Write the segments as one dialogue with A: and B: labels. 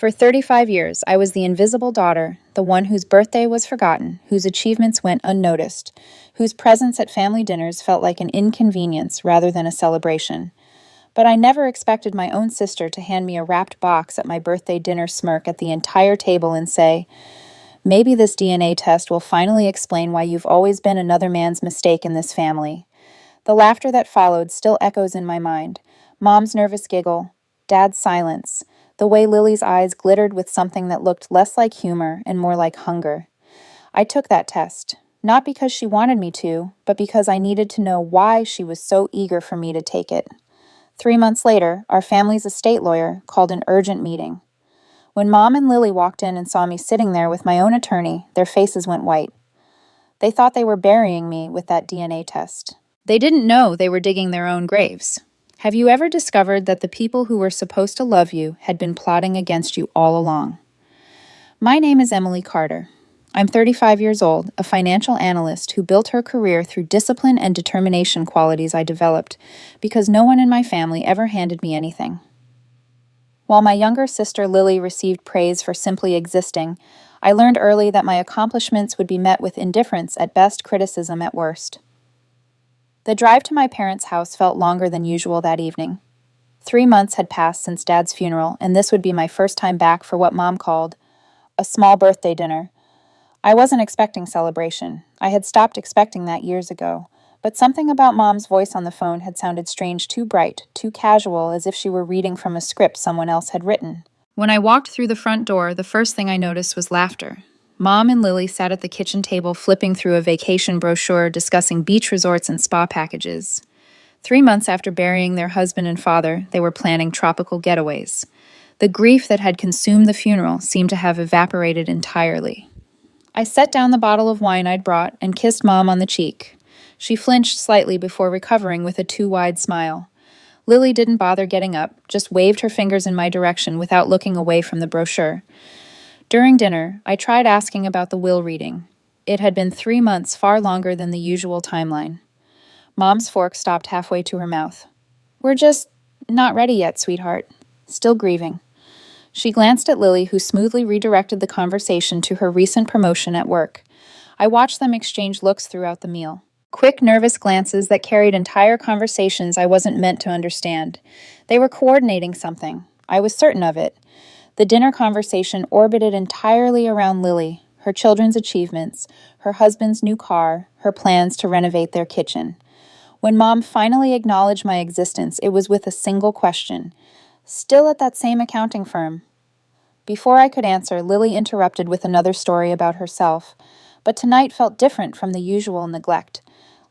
A: For 35 years, I was the invisible daughter, the one whose birthday was forgotten, whose achievements went unnoticed, whose presence at family dinners felt like an inconvenience rather than a celebration. But I never expected my own sister to hand me a wrapped box at my birthday dinner, smirk at the entire table, and say, "Maybe this DNA test will finally explain why you've always been another man's mistake in this family." The laughter that followed still echoes in my mind. Mom's nervous giggle, Dad's silence, the way Lily's eyes glittered with something that looked less like humor and more like hunger. I took that test, not because she wanted me to, but because I needed to know why she was so eager for me to take it. 3 months later, our family's estate lawyer called an urgent meeting. When Mom and Lily walked in and saw me sitting there with my own attorney, their faces went white. They thought they were burying me with that DNA test. They didn't know they were digging their own graves. Have you ever discovered that the people who were supposed to love you had been plotting against you all along? My name is Emily Carter. I'm 35 years old, a financial analyst who built her career through discipline and determination qualities I developed because no one in my family ever handed me anything. While my younger sister Lily received praise for simply existing, I learned early that my accomplishments would be met with indifference at best, criticism at worst. The drive to my parents' house felt longer than usual that evening. 3 months had passed since Dad's funeral, and this would be my first time back for what Mom called a small birthday dinner. I wasn't expecting celebration. I had stopped expecting that years ago. But something about Mom's voice on the phone had sounded strange, too bright, too casual, as if she were reading from a script someone else had written. When I walked through the front door, the first thing I noticed was laughter. Mom and Lily sat at the kitchen table flipping through a vacation brochure discussing beach resorts and spa packages. 3 months after burying their husband and father, they were planning tropical getaways. The grief that had consumed the funeral seemed to have evaporated entirely. I set down the bottle of wine I'd brought and kissed Mom on the cheek. She flinched slightly before recovering with a too-wide smile. Lily didn't bother getting up, just waved her fingers in my direction without looking away from the brochure. During dinner, I tried asking about the will reading. It had been 3 months, far longer than the usual timeline. Mom's fork stopped halfway to her mouth. "We're just not ready yet, sweetheart. Still grieving." She glanced at Lily, who smoothly redirected the conversation to her recent promotion at work. I watched them exchange looks throughout the meal. Quick, nervous glances that carried entire conversations I wasn't meant to understand. They were coordinating something. I was certain of it. The dinner conversation orbited entirely around Lily, her children's achievements, her husband's new car, her plans to renovate their kitchen. When Mom finally acknowledged my existence, it was with a single question. "Still at that same accounting firm?" Before I could answer, Lily interrupted with another story about herself. But tonight felt different from the usual neglect.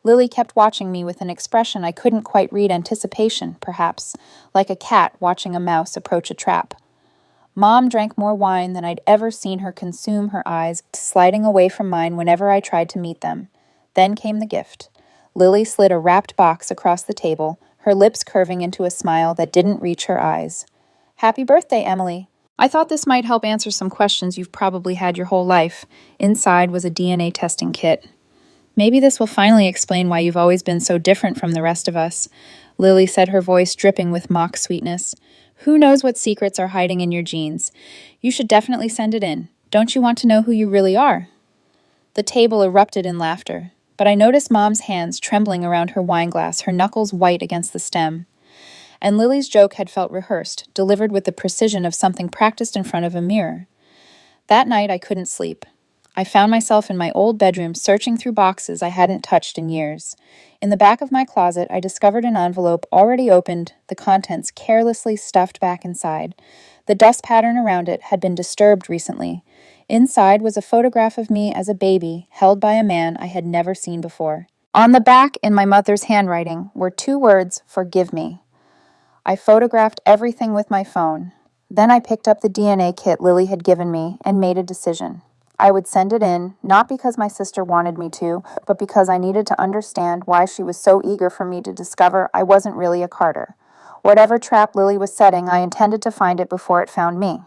A: Lily kept watching me with an expression I couldn't quite read, anticipation, perhaps, like a cat watching a mouse approach a trap. Mom drank more wine than I'd ever seen her consume, her eyes sliding away from mine whenever I tried to meet them. Then came the gift. Lily slid a wrapped box across the table, her lips curving into a smile that didn't reach her eyes. "Happy birthday, Emily." I thought this might help answer some questions you've probably had your whole life. Inside was a DNA testing kit. "Maybe this will finally explain why you've always been so different from the rest of us," Lily said, her voice dripping with mock sweetness. "Who knows what secrets are hiding in your genes? You should definitely send it in. Don't you want to know who you really are?" The table erupted in laughter, but I noticed Mom's hands trembling around her wine glass, her knuckles white against the stem. And Lily's joke had felt rehearsed, delivered with the precision of something practiced in front of a mirror. That night I couldn't sleep. I found myself in my old bedroom searching through boxes I hadn't touched in years. In the back of my closet, I discovered an envelope already opened, the contents carelessly stuffed back inside. The dust pattern around it had been disturbed recently. Inside was a photograph of me as a baby, held by a man I had never seen before. On the back, in my mother's handwriting, were 2 words, "Forgive me." I photographed everything with my phone. Then I picked up the DNA kit Lily had given me and made a decision. I would send it in, not because my sister wanted me to, but because I needed to understand why she was so eager for me to discover I wasn't really a Carter. Whatever trap Lily was setting, I intended to find it before it found me.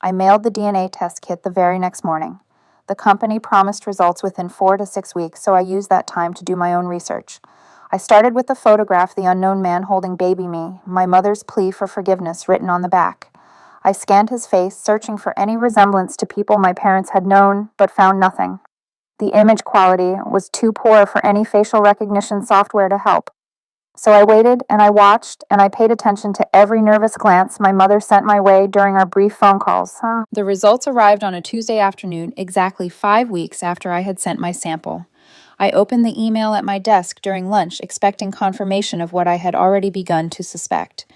A: I mailed the DNA test kit the very next morning. The company promised results within 4 to 6 weeks, so I used that time to do my own research. I started with the photograph, the unknown man holding baby me, my mother's plea for forgiveness written on the back. I scanned his face, searching for any resemblance to people my parents had known, but found nothing. The image quality was too poor for any facial recognition software to help. So I waited and I watched and I paid attention to every nervous glance my mother sent my way during our brief phone calls. The results arrived on a Tuesday afternoon, exactly 5 weeks after I had sent my sample. I opened the email at my desk during lunch, expecting confirmation of what I had already begun to suspect.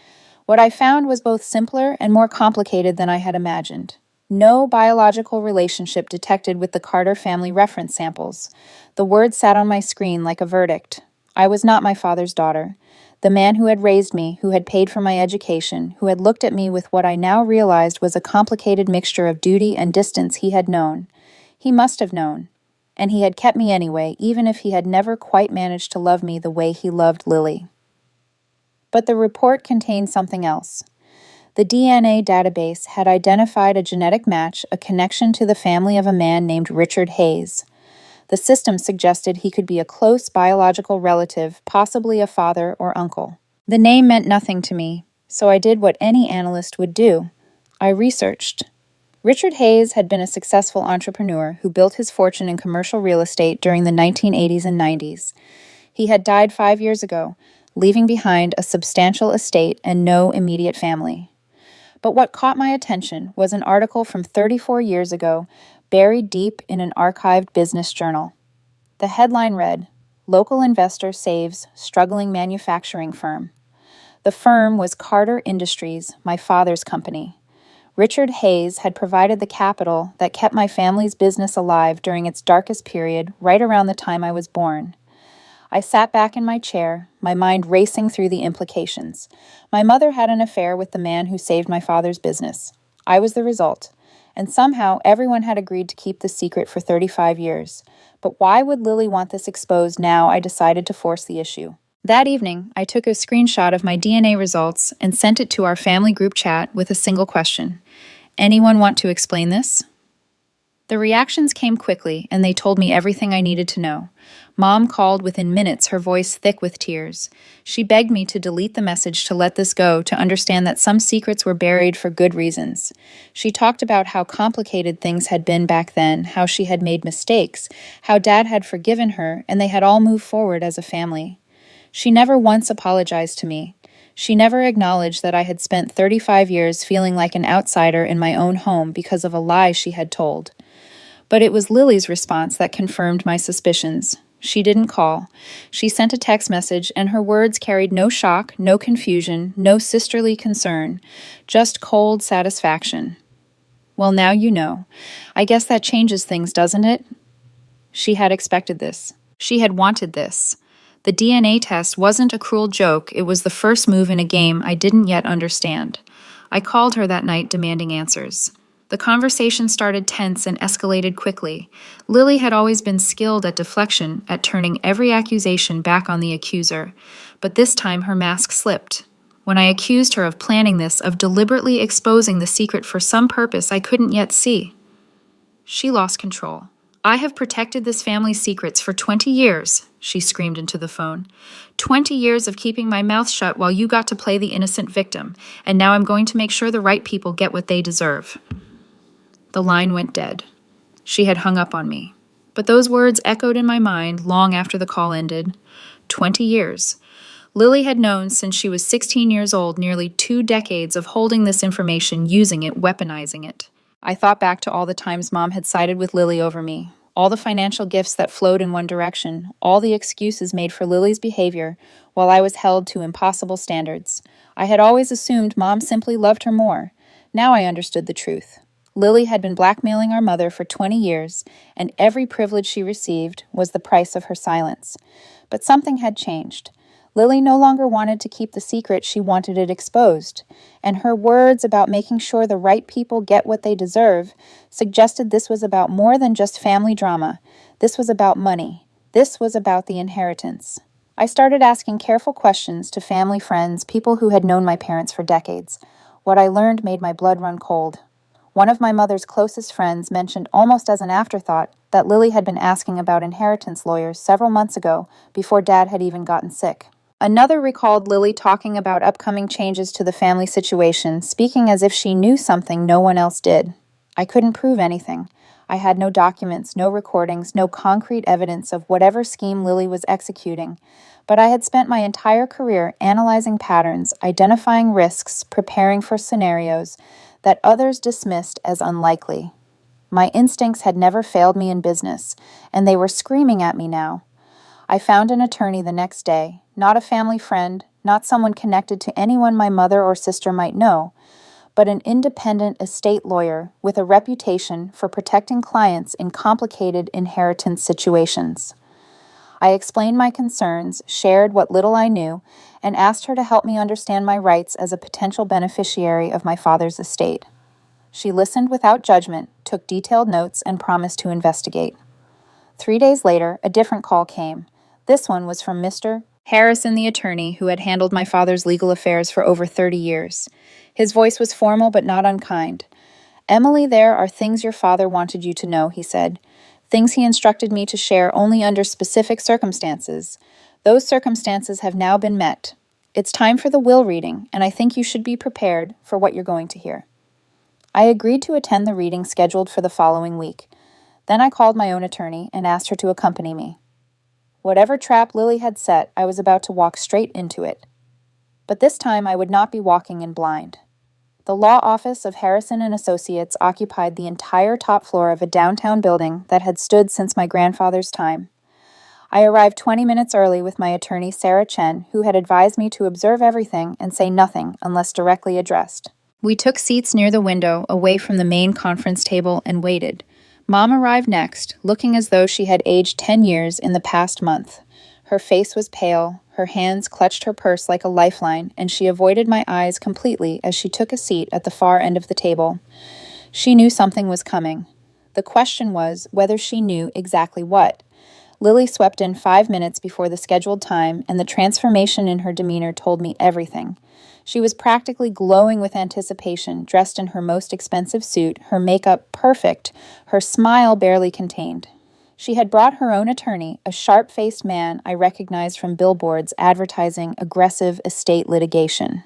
A: What I found was both simpler and more complicated than I had imagined. No biological relationship detected with the Carter family reference samples. The word sat on my screen like a verdict. I was not my father's daughter. The man who had raised me, who had paid for my education, who had looked at me with what I now realized was a complicated mixture of duty and distance he had known. He must have known. And he had kept me anyway, even if he had never quite managed to love me the way he loved Lily. But the report contained something else. The DNA database had identified a genetic match, a connection to the family of a man named Richard Hayes. The system suggested he could be a close biological relative, possibly a father or uncle. The name meant nothing to me, so I did what any analyst would do. I researched. Richard Hayes had been a successful entrepreneur who built his fortune in commercial real estate during the 1980s and 90s. He had died 5 years ago, leaving behind a substantial estate and no immediate family. But what caught my attention was an article from 34 years ago, buried deep in an archived business journal. The headline read, "Local Investor Saves Struggling Manufacturing Firm." The firm was Carter Industries, my father's company. Richard Hayes had provided the capital that kept my family's business alive during its darkest period, right around the time I was born. I sat back in my chair, my mind racing through the implications. My mother had an affair with the man who saved my father's business. I was the result. And somehow everyone had agreed to keep the secret for 35 years. But why would Lily want this exposed now? I decided to force the issue. That evening, I took a screenshot of my DNA results and sent it to our family group chat with a single question. Anyone want to explain this? The reactions came quickly, and they told me everything I needed to know. Mom called within minutes, her voice thick with tears. She begged me to delete the message to let this go, to understand that some secrets were buried for good reasons. She talked about how complicated things had been back then, how she had made mistakes, how Dad had forgiven her, and they had all moved forward as a family. She never once apologized to me. She never acknowledged that I had spent 35 years feeling like an outsider in my own home because of a lie she had told. But it was Lily's response that confirmed my suspicions. She didn't call. She sent a text message, and her words carried no shock, no confusion, no sisterly concern, just cold satisfaction. Well, now you know. I guess that changes things, doesn't it? She had expected this. She had wanted this. The DNA test wasn't a cruel joke, it was the first move in a game I didn't yet understand. I called her that night demanding answers. The conversation started tense and escalated quickly. Lily had always been skilled at deflection, at turning every accusation back on the accuser, but this time her mask slipped. When I accused her of planning this, of deliberately exposing the secret for some purpose I couldn't yet see, she lost control. "I have protected this family's secrets for 20 years, she screamed into the phone. 20 years of keeping my mouth shut while you got to play the innocent victim, and now I'm going to make sure the right people get what they deserve." The line went dead. She had hung up on me. But those words echoed in my mind long after the call ended. 20 years. Lily had known since she was 16 years old, nearly 2 decades of holding this information, using it, weaponizing it. I thought back to all the times Mom had sided with Lily over me, all the financial gifts that flowed in one direction, all the excuses made for Lily's behavior while I was held to impossible standards. I had always assumed Mom simply loved her more. Now I understood the truth. Lily had been blackmailing our mother for 20 years, and every privilege she received was the price of her silence. But something had changed. Lily no longer wanted to keep the secret, she wanted it exposed. And her words about making sure the right people get what they deserve suggested this was about more than just family drama. This was about money. This was about the inheritance. I started asking careful questions to family friends, people who had known my parents for decades. What I learned made my blood run cold. One of my mother's closest friends mentioned almost as an afterthought that Lily had been asking about inheritance lawyers several months ago, before Dad had even gotten sick. Another recalled Lily talking about upcoming changes to the family situation, speaking as if she knew something no one else did. I couldn't prove anything. I had no documents, no recordings, no concrete evidence of whatever scheme Lily was executing, but I had spent my entire career analyzing patterns, identifying risks, preparing for scenarios that others dismissed as unlikely. My instincts had never failed me in business, and they were screaming at me now. I found an attorney the next day, not a family friend, not someone connected to anyone my mother or sister might know, but an independent estate lawyer with a reputation for protecting clients in complicated inheritance situations. I explained my concerns, shared what little I knew, and asked her to help me understand my rights as a potential beneficiary of my father's estate. She listened without judgment, took detailed notes, and promised to investigate. 3 days later, a different call came. This one was from Mr. Harrison, the attorney who had handled my father's legal affairs for over 30 years. His voice was formal but not unkind. "Emily, there are things your father wanted you to know," he said. "Things he instructed me to share only under specific circumstances. Those circumstances have now been met. It's time for the will reading, and I think you should be prepared for what you're going to hear." I agreed to attend the reading scheduled for the following week. Then I called my own attorney and asked her to accompany me. Whatever trap Lily had set, I was about to walk straight into it. But this time I would not be walking in blind. The law office of Harrison and Associates occupied the entire top floor of a downtown building that had stood since my grandfather's time. I arrived 20 minutes early with my attorney, Sarah Chen, who had advised me to observe everything and say nothing unless directly addressed. We took seats near the window, away from the main conference table, and waited. Mom arrived next, looking as though she had aged 10 years in the past month. Her face was pale, her hands clutched her purse like a lifeline, and she avoided my eyes completely as she took a seat at the far end of the table. She knew something was coming. The question was whether she knew exactly what. Lily swept in 5 minutes before the scheduled time, and the transformation in her demeanor told me everything. She was practically glowing with anticipation, dressed in her most expensive suit, her makeup perfect, her smile barely contained. She had brought her own attorney, a sharp-faced man I recognized from billboards advertising aggressive estate litigation.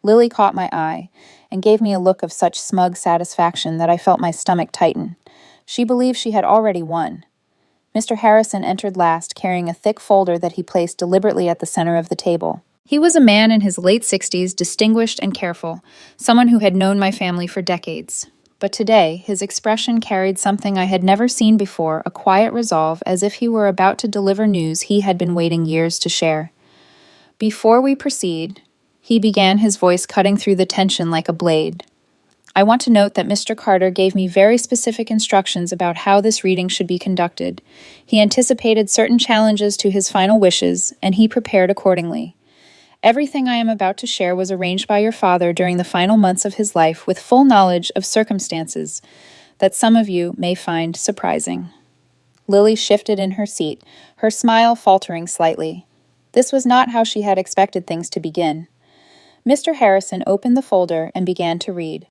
A: Lily caught my eye and gave me a look of such smug satisfaction that I felt my stomach tighten. She believed she had already won. Mr. Harrison entered last, carrying a thick folder that he placed deliberately at the center of the table. He was a man in his late 60s, distinguished and careful, someone who had known my family for decades. But today, his expression carried something I had never seen before, a quiet resolve, as if he were about to deliver news he had been waiting years to share. "Before we proceed," he began, his voice cutting through the tension like a blade, "I want to note that Mr. Carter gave me very specific instructions about how this reading should be conducted. He anticipated certain challenges to his final wishes, and he prepared accordingly. Everything I am about to share was arranged by your father during the final months of his life with full knowledge of circumstances that some of you may find surprising." Lily shifted in her seat, her smile faltering slightly. This was not how she had expected things to begin. Mr. Harrison opened the folder and began to read.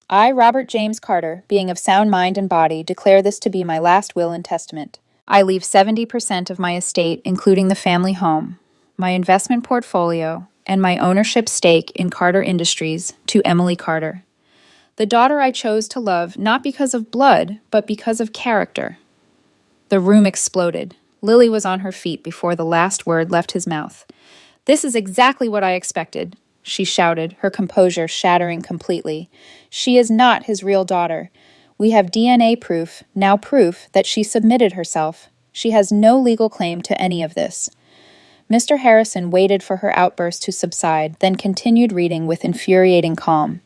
A: "I, Robert James Carter, being of sound mind and body, declare this to be my last will and testament. I leave 70% of my estate, including the family home, my investment portfolio, and my ownership stake in Carter Industries to Emily Carter, the daughter I chose to love not because of blood, but because of character." The room exploded. Lily was on her feet before the last word left his mouth. "This is exactly what I expected," she shouted, her composure shattering completely. "She is not his real daughter. We have DNA proof, now proof, that she submitted herself. She has no legal claim to any of this." Mr. Harrison waited for her outburst to subside, then continued reading with infuriating calm.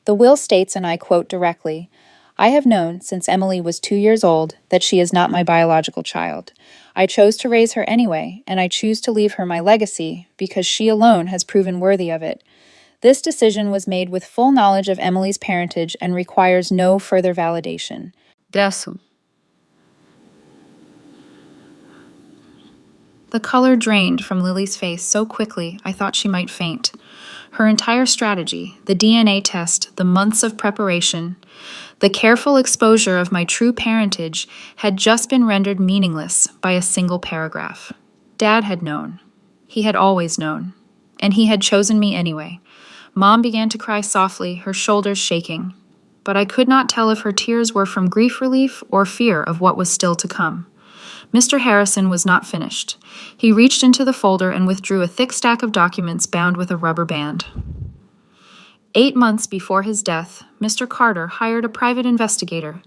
A: "The will states, and I quote directly, 'I have known, since Emily was 2 years old, that she is not my biological child. I chose to raise her anyway, and I choose to leave her my legacy because she alone has proven worthy of it. This decision was made with full knowledge of Emily's parentage and requires no further validation.'" Desum. The color drained from Lily's face so quickly I thought she might faint. Her entire strategy, the DNA test, the months of preparation, the careful exposure of my true parentage had just been rendered meaningless by a single paragraph. Dad had known. He had always known. And he had chosen me anyway. Mom began to cry softly, her shoulders shaking. But I could not tell if her tears were from grief relief or fear of what was still to come. Mr. Harrison was not finished. He reached into the folder and withdrew a thick stack of documents bound with a rubber band. 8 months before his death, Mr. Carter hired a private investigator.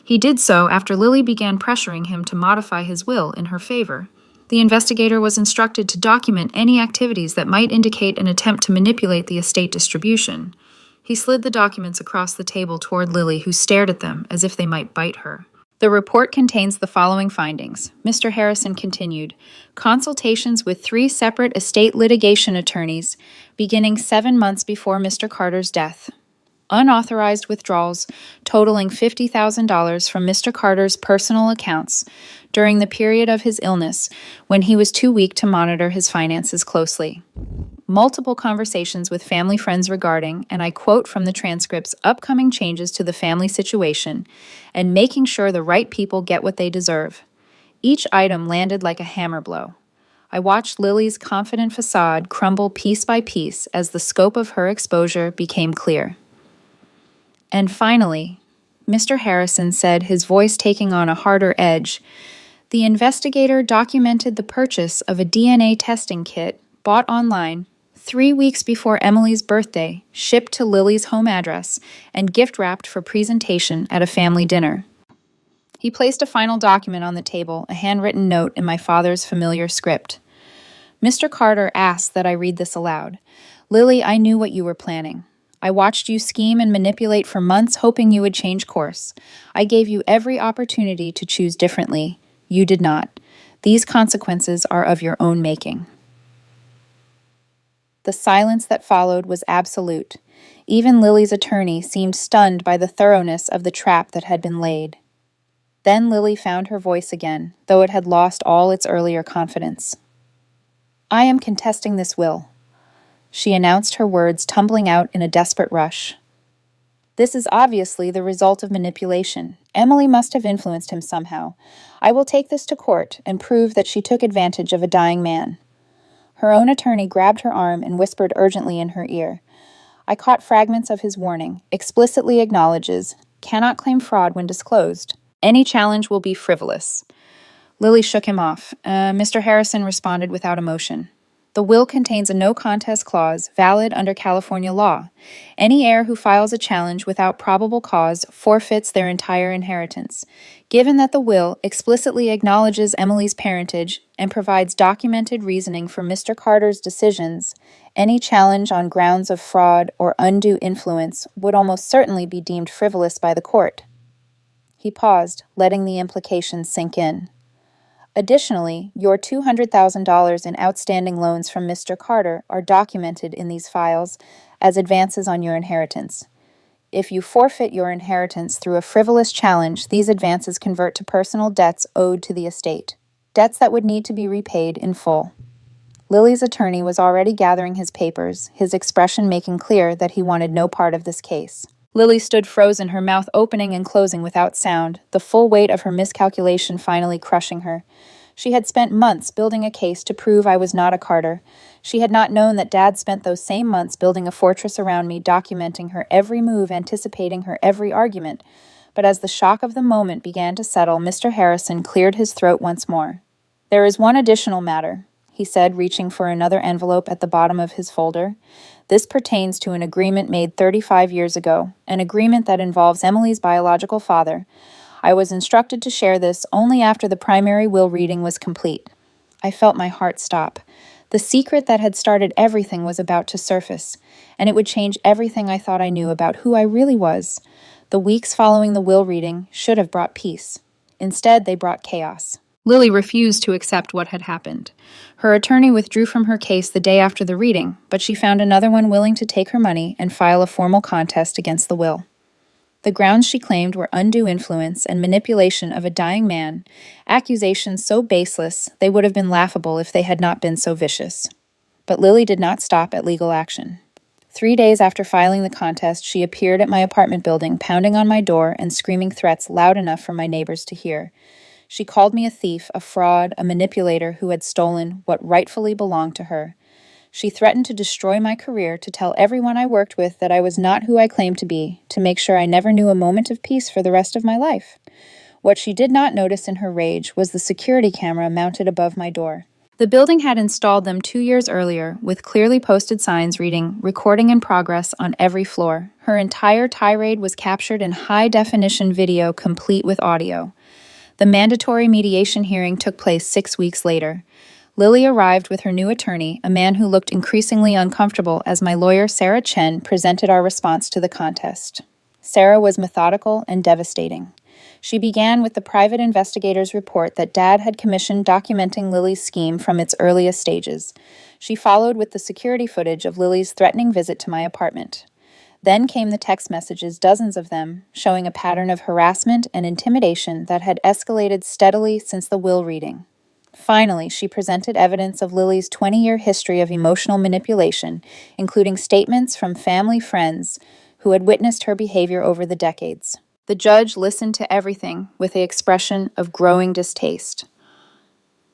A: He did so after Lily began pressuring him to modify his will in her favor. The investigator was instructed to document any activities that might indicate an attempt to manipulate the estate distribution. He slid the documents across the table toward Lily, who stared at them as if they might bite her. The report contains the following findings. Mr. Harrison continued. Consultations with 3 separate estate litigation attorneys beginning 7 months before Mr. Carter's death. Unauthorized withdrawals totaling $50,000 from Mr. Carter's personal accounts during the period of his illness when he was too weak to monitor his finances closely. Multiple conversations with family friends regarding, and I quote from the transcripts, upcoming changes to the family situation and making sure the right people get what they deserve. Each item landed like a hammer blow. I watched Lily's confident facade crumble piece by piece as the scope of her exposure became clear. And finally, Mr. Harrison said, his voice taking on a harder edge, the investigator documented the purchase of a DNA testing kit bought online 3 weeks before Emily's birthday, shipped to Lily's home address, and gift-wrapped for presentation at a family dinner. He placed a final document on the table, a handwritten note in my father's familiar script. Mr. Carter asked that I read this aloud. Lily, I knew what you were planning. I watched you scheme and manipulate for months, hoping you would change course. I gave you every opportunity to choose differently. You did not. These consequences are of your own making. The silence that followed was absolute. Even Lily's attorney seemed stunned by the thoroughness of the trap that had been laid. Then Lily found her voice again, though it had lost all its earlier confidence. I am contesting this will. She announced, her words tumbling out in a desperate rush. This is obviously the result of manipulation. Emily must have influenced him somehow. I will take this to court and prove that she took advantage of a dying man. Her own attorney grabbed her arm and whispered urgently in her ear. I caught fragments of his warning, explicitly acknowledges, cannot claim fraud when disclosed. Any challenge will be frivolous. Lily shook him off. Mr. Harrison responded without emotion. The will contains a no-contest clause valid under California law. Any heir who files a challenge without probable cause forfeits their entire inheritance. Given that the will explicitly acknowledges Emily's parentage and provides documented reasoning for Mr. Carter's decisions, any challenge on grounds of fraud or undue influence would almost certainly be deemed frivolous by the court. He paused, letting the implications sink in. Additionally, your $200,000 in outstanding loans from Mr. Carter are documented in these files as advances on your inheritance. If you forfeit your inheritance through a frivolous challenge, these advances convert to personal debts owed to the estate, debts that would need to be repaid in full. Lily's attorney was already gathering his papers, his expression making clear that he wanted no part of this case. Lily stood frozen, her mouth opening and closing without sound, the full weight of her miscalculation finally crushing her. She had spent months building a case to prove I was not a Carter. She had not known that Dad spent those same months building a fortress around me, documenting her every move, anticipating her every argument. But as the shock of the moment began to settle, Mr. Harrison cleared his throat once more. There is one additional matter, he said, reaching for another envelope at the bottom of his folder. This pertains to an agreement made 35 years ago, an agreement that involves Emily's biological father. I was instructed to share this only after the primary will reading was complete. I felt my heart stop. The secret that had started everything was about to surface, and it would change everything I thought I knew about who I really was. The weeks following the will reading should have brought peace. Instead, they brought chaos. Lily refused to accept what had happened. Her attorney withdrew from her case the day after the reading, but she found another one willing to take her money and file a formal contest against the will. The grounds she claimed were undue influence and manipulation of a dying man, accusations so baseless they would have been laughable if they had not been so vicious. But Lily did not stop at legal action. 3 days after filing the contest, she appeared at my apartment building, pounding on my door and screaming threats loud enough for my neighbors to hear. She called me a thief, a fraud, a manipulator who had stolen what rightfully belonged to her. She threatened to destroy my career, to tell everyone I worked with that I was not who I claimed to be, to make sure I never knew a moment of peace for the rest of my life. What she did not notice in her rage was the security camera mounted above my door. The building had installed them 2 years earlier, with clearly posted signs reading, "Recording in progress" on every floor. Her entire tirade was captured in high-definition video complete with audio. The mandatory mediation hearing took place 6 weeks later. Lily arrived with her new attorney, a man who looked increasingly uncomfortable as my lawyer, Sarah Chen, presented our response to the contest. Sarah was methodical and devastating. She began with the private investigator's report that Dad had commissioned documenting Lily's scheme from its earliest stages. She followed with the security footage of Lily's threatening visit to my apartment. Then came the text messages, dozens of them, showing a pattern of harassment and intimidation that had escalated steadily since the will reading. Finally, she presented evidence of Lily's 20-year history of emotional manipulation, including statements from family friends who had witnessed her behavior over the decades. The judge listened to everything with the expression of growing distaste.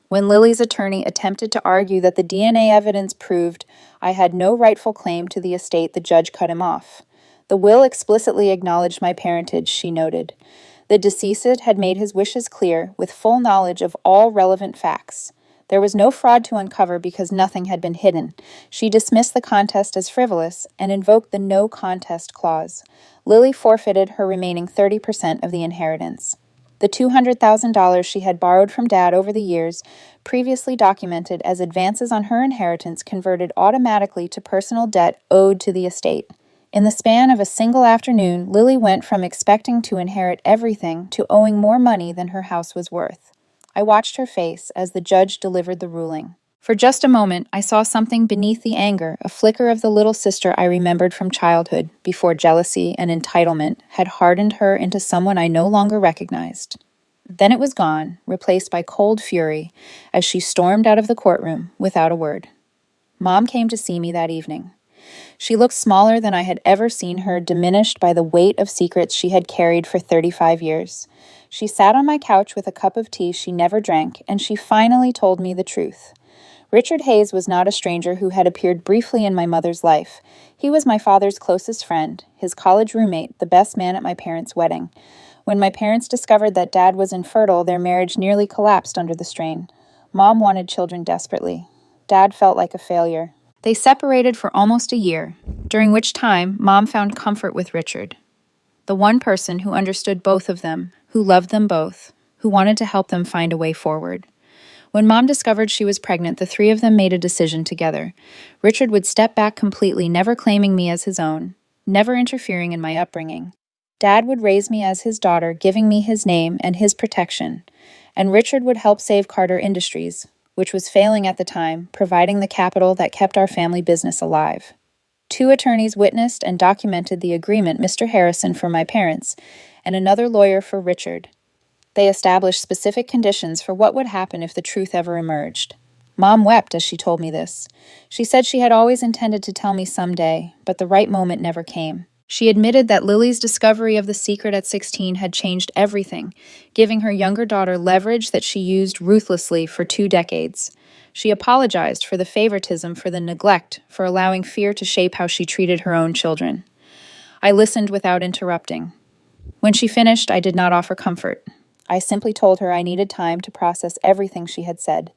A: When Lily's attorney attempted to argue that the DNA evidence proved I had no rightful claim to the estate, the judge cut him off. The will explicitly acknowledged my parentage, she noted. The deceased had made his wishes clear, with full knowledge of all relevant facts. There was no fraud to uncover because nothing had been hidden. She dismissed the contest as frivolous and invoked the no contest clause. Lily forfeited her remaining 30% of the inheritance. The $200,000 she had borrowed from Dad over the years, previously documented as advances on her inheritance, converted automatically to personal debt owed to the estate. In the span of a single afternoon, Lily went from expecting to inherit everything to owing more money than her house was worth. I watched her face as the judge delivered the ruling. For just a moment, I saw something beneath the anger, a flicker of the little sister I remembered from childhood, before jealousy and entitlement had hardened her into someone I no longer recognized. Then it was gone, replaced by cold fury, as she stormed out of the courtroom without a word. Mom came to see me that evening. She looked smaller than I had ever seen her, diminished by the weight of secrets she had carried for 35 years. She sat on my couch with a cup of tea she never drank, and she finally told me the truth. Richard Hayes was not a stranger who had appeared briefly in my mother's life. He was my father's closest friend, his college roommate, the best man at my parents' wedding. When my parents discovered that Dad was infertile, their marriage nearly collapsed under the strain. Mom wanted children desperately. Dad felt like a failure. They separated for almost a year, during which time Mom found comfort with Richard, the one person who understood both of them, who loved them both, who wanted to help them find a way forward. When Mom discovered she was pregnant, the three of them made a decision together. Richard would step back completely, never claiming me as his own, never interfering in my upbringing. Dad would raise me as his daughter, giving me his name and his protection, and Richard would help save Carter Industries, which was failing at the time, providing the capital that kept our family business alive. 2 attorneys witnessed and documented the agreement, Mr. Harrison for my parents, and another lawyer for Richard. They established specific conditions for what would happen if the truth ever emerged. Mom wept as she told me this. She said she had always intended to tell me someday, but the right moment never came. She admitted that Lily's discovery of the secret at 16 had changed everything, giving her younger daughter leverage that she used ruthlessly for 2 decades. She apologized for the favoritism, for the neglect, for allowing fear to shape how she treated her own children. I listened without interrupting. When she finished, I did not offer comfort. I simply told her I needed time to process everything she had said.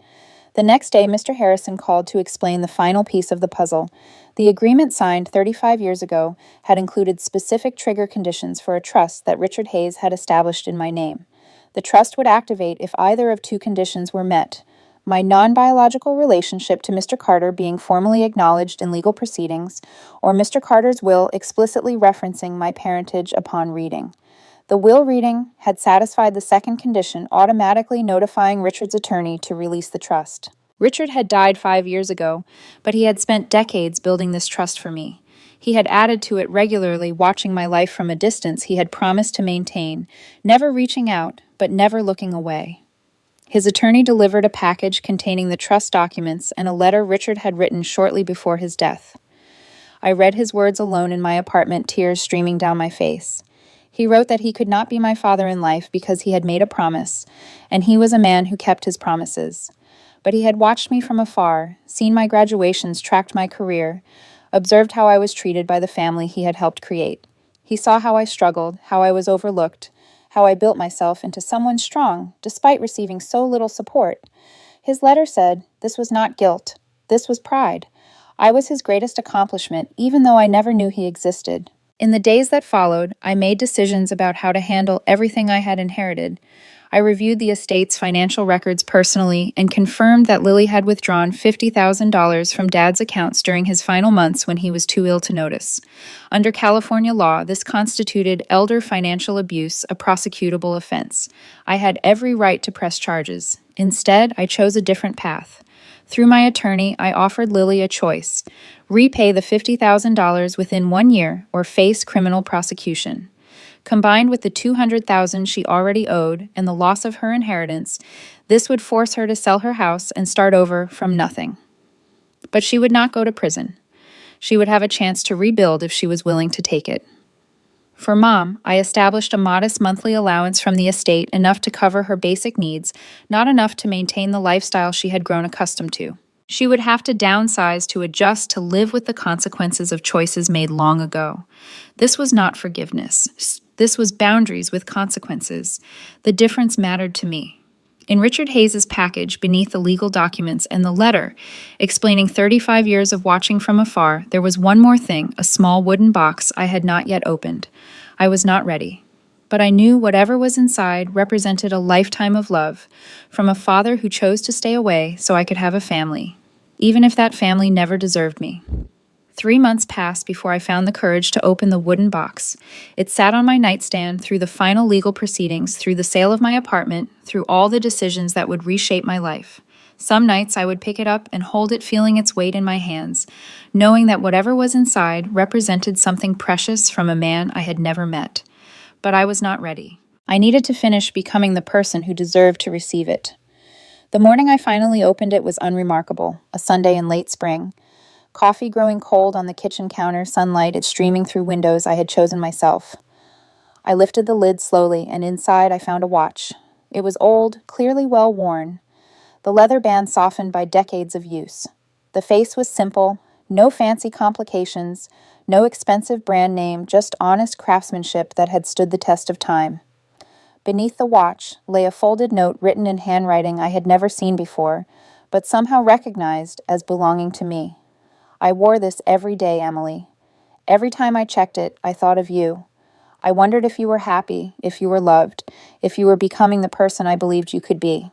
A: The next day, Mr. Harrison called to explain the final piece of the puzzle. The agreement signed 35 years ago had included specific trigger conditions for a trust that Richard Hayes had established in my name. The trust would activate if either of 2 conditions were met: my non-biological relationship to Mr. Carter being formally acknowledged in legal proceedings, or Mr. Carter's will explicitly referencing my parentage upon reading. The will reading had satisfied the second condition, automatically notifying Richard's attorney to release the trust. Richard had died 5 years ago, but he had spent decades building this trust for me. He had added to it regularly, watching my life from a distance he had promised to maintain, never reaching out, but never looking away. His attorney delivered a package containing the trust documents and a letter Richard had written shortly before his death. I read his words alone in my apartment, tears streaming down my face. He wrote that he could not be my father in life because he had made a promise, and he was a man who kept his promises. But he had watched me from afar, seen my graduations, tracked my career, observed how I was treated by the family he had helped create. He saw how I struggled, how I was overlooked, how I built myself into someone strong, despite receiving so little support. His letter said, "This was not guilt. This was pride. I was his greatest accomplishment, even though I never knew he existed." In the days that followed, I made decisions about how to handle everything I had inherited. I reviewed the estate's financial records personally and confirmed that Lily had withdrawn $50,000 from Dad's accounts during his final months when he was too ill to notice. Under California law, this constituted elder financial abuse, a prosecutable offense. I had every right to press charges. Instead, I chose a different path. Through my attorney, I offered Lily a choice: repay the $50,000 within 1 year or face criminal prosecution. Combined with the $200,000 she already owed and the loss of her inheritance, this would force her to sell her house and start over from nothing. But she would not go to prison. She would have a chance to rebuild if she was willing to take it. For Mom, I established a modest monthly allowance from the estate, enough to cover her basic needs, not enough to maintain the lifestyle she had grown accustomed to. She would have to downsize to adjust to live with the consequences of choices made long ago. This was not forgiveness. This was boundaries with consequences. The difference mattered to me. In Richard Hayes' package, beneath the legal documents and the letter explaining 35 years of watching from afar, there was one more thing, a small wooden box I had not yet opened. I was not ready. But I knew whatever was inside represented a lifetime of love, from a father who chose to stay away so I could have a family, even if that family never deserved me. 3 months passed before I found the courage to open the wooden box. It sat on my nightstand through the final legal proceedings, through the sale of my apartment, through all the decisions that would reshape my life. Some nights I would pick it up and hold it, feeling its weight in my hands, knowing that whatever was inside represented something precious from a man I had never met. But I was not ready. I needed to finish becoming the person who deserved to receive it. The morning I finally opened it was unremarkable, a Sunday in late spring. Coffee growing cold on the kitchen counter, sunlight it streaming through windows I had chosen myself. I lifted the lid slowly, and inside I found a watch. It was old, clearly well worn, the leather band softened by decades of use. The face was simple, no fancy complications, no expensive brand name, just honest craftsmanship that had stood the test of time. Beneath the watch lay a folded note written in handwriting I had never seen before, but somehow recognized as belonging to me. I wore this every day, Emily. Every time I checked it, I thought of you. I wondered if you were happy, if you were loved, if you were becoming the person I believed you could be.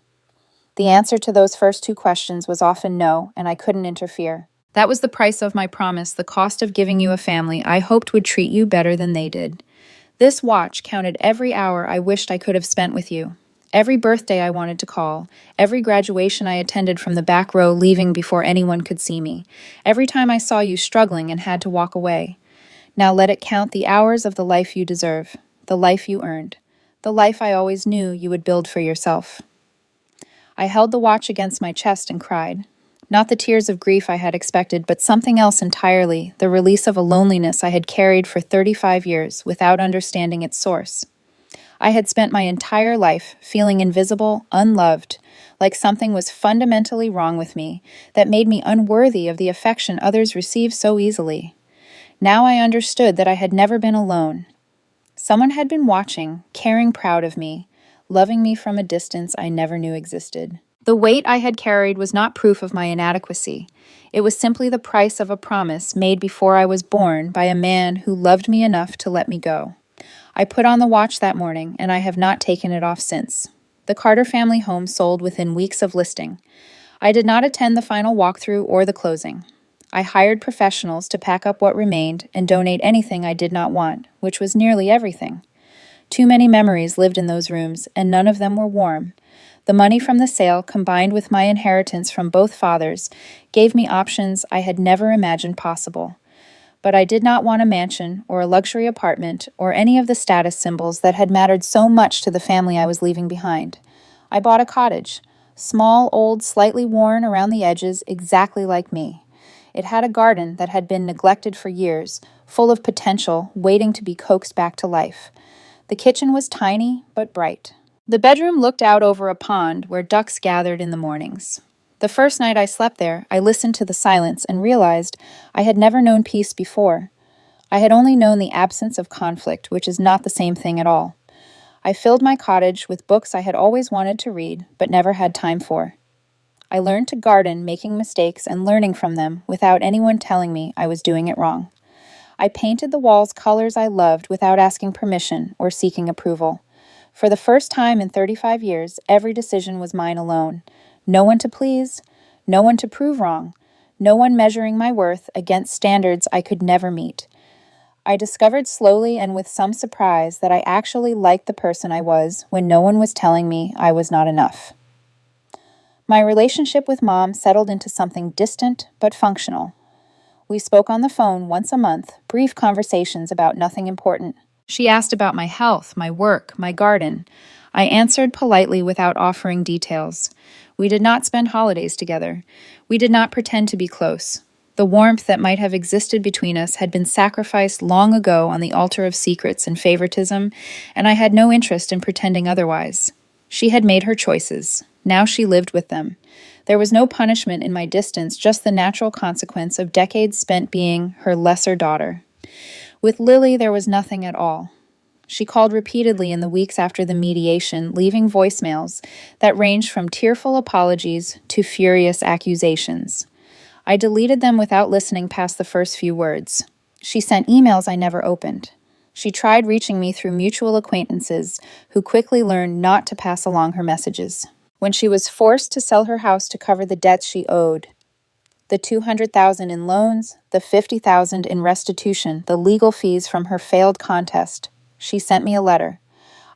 A: The answer to those first 2 questions was often no, and I couldn't interfere. That was the price of my promise, the cost of giving you a family I hoped would treat you better than they did. This watch counted every hour I wished I could have spent with you. Every birthday I wanted to call, every graduation I attended from the back row, leaving before anyone could see me, every time I saw you struggling and had to walk away. Now let it count the hours of the life you deserve, the life you earned, the life I always knew you would build for yourself. I held the watch against my chest and cried. Not the tears of grief I had expected, but something else entirely, the release of a loneliness I had carried for 35 years without understanding its source. I had spent my entire life feeling invisible, unloved, like something was fundamentally wrong with me that made me unworthy of the affection others receive so easily. Now I understood that I had never been alone. Someone had been watching, caring proud of me, loving me from a distance I never knew existed. The weight I had carried was not proof of my inadequacy. It was simply the price of a promise made before I was born by a man who loved me enough to let me go. I put on the watch that morning, and I have not taken it off since. The Carter family home sold within weeks of listing. I did not attend the final walkthrough or the closing. I hired professionals to pack up what remained and donate anything I did not want, which was nearly everything. Too many memories lived in those rooms, and none of them were warm. The money from the sale, combined with my inheritance from both fathers, gave me options I had never imagined possible. But I did not want a mansion or a luxury apartment or any of the status symbols that had mattered so much to the family I was leaving behind. I bought a cottage, small, old, slightly worn around the edges, exactly like me. It had a garden that had been neglected for years, full of potential, waiting to be coaxed back to life. The kitchen was tiny but bright. The bedroom looked out over a pond where ducks gathered in the mornings. The first night I slept there, I listened to the silence and realized I had never known peace before. I had only known the absence of conflict, which is not the same thing at all. I filled my cottage with books I had always wanted to read, but never had time for. I learned to garden, making mistakes and learning from them without anyone telling me I was doing it wrong. I painted the walls colors I loved without asking permission or seeking approval. For the first time in 35 years, every decision was mine alone. No one to please, no one to prove wrong, no one measuring my worth against standards I could never meet. I discovered slowly and with some surprise that I actually liked the person I was when no one was telling me I was not enough. My relationship with Mom settled into something distant but functional. We spoke on the phone once a month, brief conversations about nothing important. She asked about my health, my work, my garden. I answered politely without offering details. We did not spend holidays together. We did not pretend to be close. The warmth that might have existed between us had been sacrificed long ago on the altar of secrets and favoritism, and I had no interest in pretending otherwise. She had made her choices. Now she lived with them. There was no punishment in my distance, just the natural consequence of decades spent being her lesser daughter. With Lily, there was nothing at all. She called repeatedly in the weeks after the mediation, leaving voicemails that ranged from tearful apologies to furious accusations. I deleted them without listening past the first few words. She sent emails I never opened. She tried reaching me through mutual acquaintances who quickly learned not to pass along her messages. When she was forced to sell her house to cover the debts she owed, the $200,000 in loans, the $50,000 in restitution, the legal fees from her failed contest, she sent me a letter.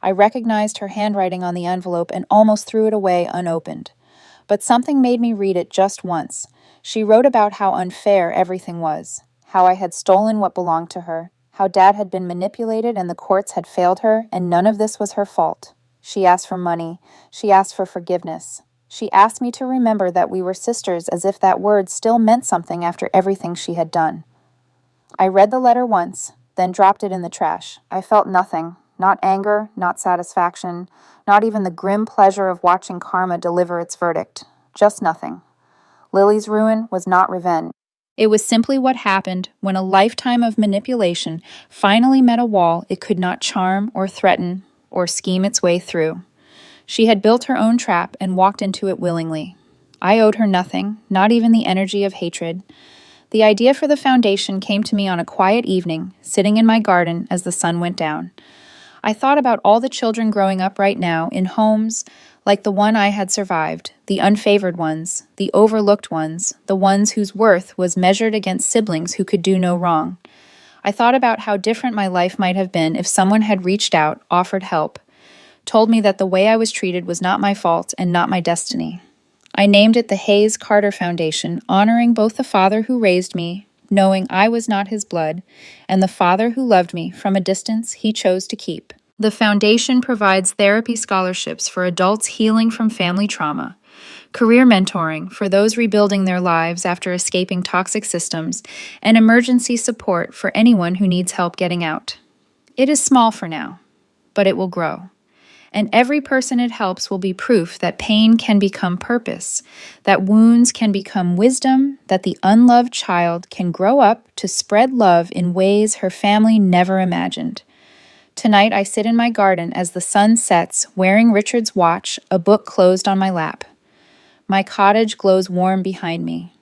A: I recognized her handwriting on the envelope and almost threw it away unopened. But something made me read it just once. She wrote about how unfair everything was, how I had stolen what belonged to her, how Dad had been manipulated and the courts had failed her, and none of this was her fault. She asked for money. She asked for forgiveness. She asked me to remember that we were sisters, as if that word still meant something after everything she had done. I read the letter once, then dropped it in the trash. I felt nothing, not anger, not satisfaction, not even the grim pleasure of watching karma deliver its verdict. Just nothing. Lily's ruin was not revenge. It was simply what happened when a lifetime of manipulation finally met a wall it could not charm or threaten or scheme its way through. She had built her own trap and walked into it willingly. I owed her nothing, not even the energy of hatred. The idea for the foundation came to me on a quiet evening, sitting in my garden as the sun went down. I thought about all the children growing up right now in homes like the one I had survived, the unfavored ones, the overlooked ones, the ones whose worth was measured against siblings who could do no wrong. I thought about how different my life might have been if someone had reached out, offered help, told me that the way I was treated was not my fault and not my destiny. I named it the Hayes Carter Foundation, honoring both the father who raised me, knowing I was not his blood, and the father who loved me from a distance he chose to keep. The foundation provides therapy scholarships for adults healing from family trauma, career mentoring for those rebuilding their lives after escaping toxic systems, and emergency support for anyone who needs help getting out. It is small for now, but it will grow. And every person it helps will be proof that pain can become purpose, that wounds can become wisdom, that the unloved child can grow up to spread love in ways her family never imagined. Tonight I sit in my garden as the sun sets, wearing Richard's watch, a book closed on my lap. My cottage glows warm behind me.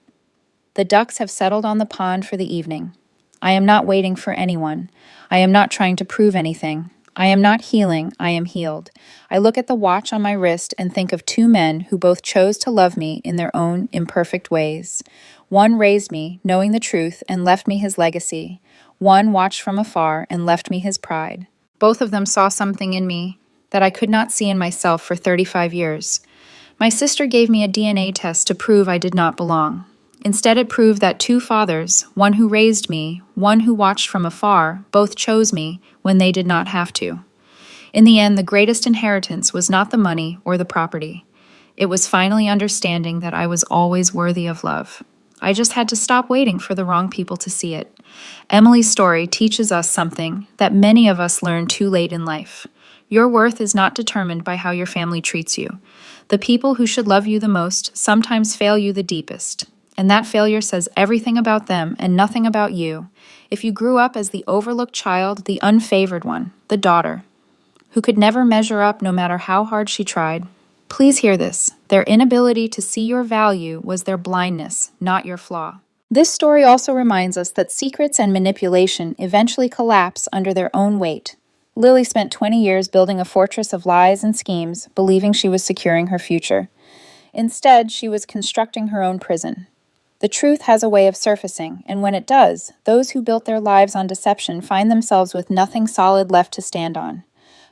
A: The ducks have settled on the pond for the evening. I am not waiting for anyone. I am not trying to prove anything. I am not healing, I am healed. I look at the watch on my wrist and think of two men who both chose to love me in their own imperfect ways. One raised me, knowing the truth, and left me his legacy. One watched from afar and left me his pride. Both of them saw something in me that I could not see in myself for 35 years. My sister gave me a DNA test to prove I did not belong. Instead, it proved that two fathers, one who raised me, one who watched from afar, both chose me when they did not have to. In the end, the greatest inheritance was not the money or the property. It was finally understanding that I was always worthy of love. I just had to stop waiting for the wrong people to see it. Emily's story teaches us something that many of us learn too late in life. Your worth is not determined by how your family treats you. The people who should love you the most sometimes fail you the deepest, and that failure says everything about them and nothing about you. If you grew up as the overlooked child, the unfavored one, the daughter, who could never measure up no matter how hard she tried, please hear this. Their inability to see your value was their blindness, not your flaw. This story also reminds us that secrets and manipulation eventually collapse under their own weight. Lily spent 20 years building a fortress of lies and schemes, believing she was securing her future. Instead, she was constructing her own prison. The truth has a way of surfacing, and when it does, those who built their lives on deception find themselves with nothing solid left to stand on.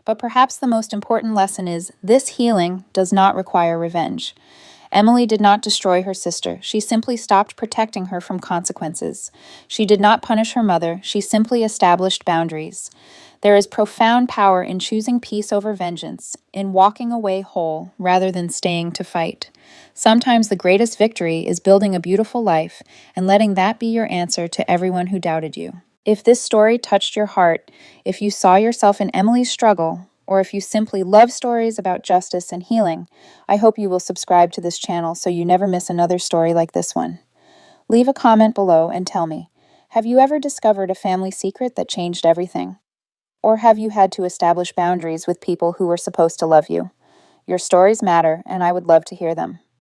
A: But perhaps the most important lesson is this healing does not require revenge. Emily did not destroy her sister. She simply stopped protecting her from consequences. She did not punish her mother. She simply established boundaries. There is profound power in choosing peace over vengeance, in walking away whole rather than staying to fight. Sometimes the greatest victory is building a beautiful life and letting that be your answer to everyone who doubted you. If this story touched your heart, if you saw yourself in Emily's struggle, or if you simply love stories about justice and healing, I hope you will subscribe to this channel so you never miss another story like this one. Leave a comment below and tell me, have you ever discovered a family secret that changed everything? Or have you had to establish boundaries with people who were supposed to love you? Your stories matter, and I would love to hear them.